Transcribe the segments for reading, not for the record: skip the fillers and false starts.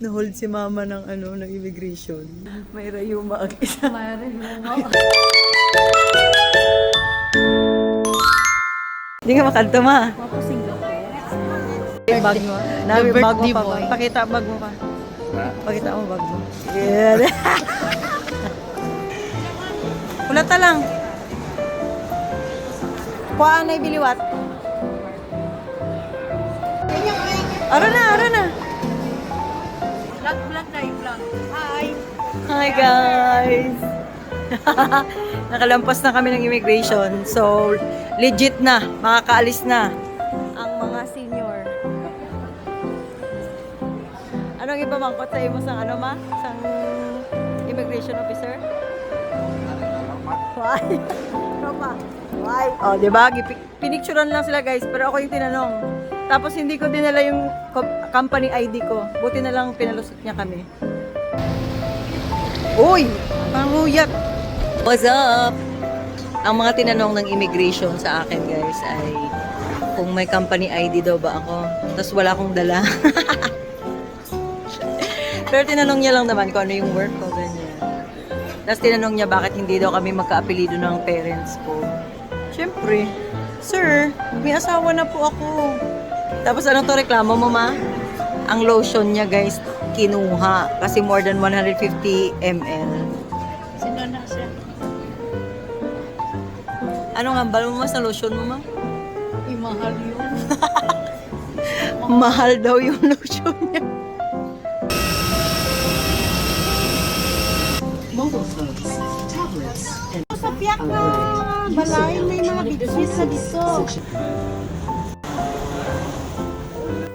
Na-hold si mama ng ng immigration. May rayuma ang isa. May rayuma. Hindi ka makanta, ma. Ako Singapore. Bag mo. Nabi, bag mo pa ba? Pakita bag mo pa. Pakita mo bag mo. Yan. Kulata lang. Kuhaan na ibiliwat. Aro na. Vlog na yung vlog. Hi! Hi guys! Nakalampas na kami ng immigration. So, legit na. Makakaalis na ang mga senior. Anong ipamangkot sa imo sang sang immigration officer? Why? Why? Oh, di ba? Pinicturean lang sila guys, pero ako yung tinanong. Tapos hindi ko dinala yung company ID ko. Buti na lang pinalusot niya kami. Uy! Panguyat! What's up? Ang mga tinanong ng immigration sa akin guys ay kung may company ID daw ba ako. Tapos wala akong dala. Pero tinanong niya lang naman kung ano yung work ko, ganyan. Tapos tinanong niya bakit hindi daw kami magka-apelido ng parents ko. Siyempre, sir, may asawa na po ako. Tapos ano to reklamo mo, ma? Ang lotion niya, guys, kinuha. Kasi more than 150 ml. Sino na siya? Ano nga, balo mo sa lotion mo, ma? Imahal yun. Mahal daw yung lotion niya. Mobile phones, tablets, and Sa piyak na balay, may mga bitsis na dito.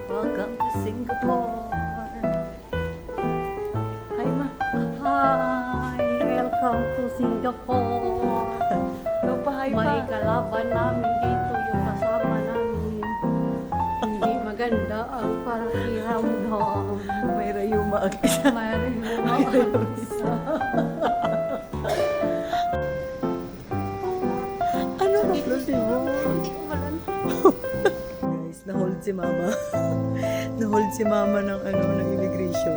Welcome to Singapore. Hi, ma. Hi! Welcome to Singapore. Ikaw pa, hi May pa. kalaban namin dito yung kasama namin. Hindi maganda ang pakiramdam. May rayuma ang isa. May rayuma ang isa. Ano na plus mo? Hindi ko malan. Guys, na-hold si mama. Na-hold si mama ng ng immigration.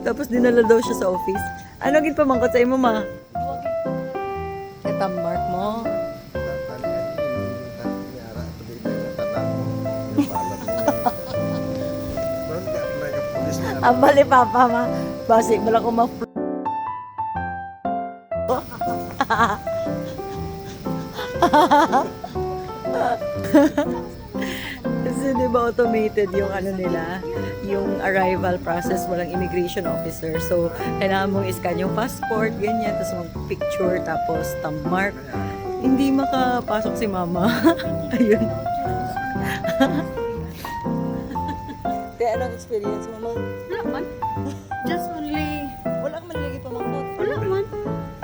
Tapos dinala daw siya sa office. Ano gid pamangkot sa imo, ma? Etang mark mo. Ang bali papa, ma. Basi bala ko ma. Kasi di ba automated yung nila, yung arrival process, walang immigration officer. So, kailangan mong iscan yung passport, ganyan, tapos mag-picture, tapos thumb mark. Hindi makapasok si mama. Ayun. Te, anong experience mo, ma? Wala man. Just only, Wala kang manilagay pamangkot. wala man.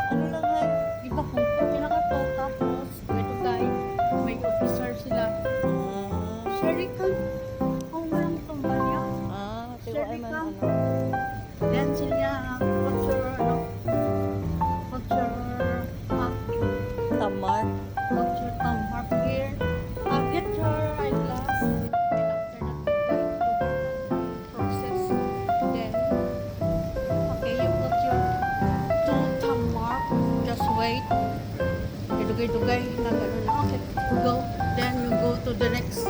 Ano lang, ha? Iba kung pinakato, tapos ito guys, may officer sila. Sherry ka, kung walang kumbanya. Tiwaan man, Then sila, picture, picture, thumb mark. picture thumb mark here. Get your eyeglass. And after that, process. Then, okay, you put your two thumb mark. Just wait. Dugay-dugay na gano'n. Okay, go. Then you go to the next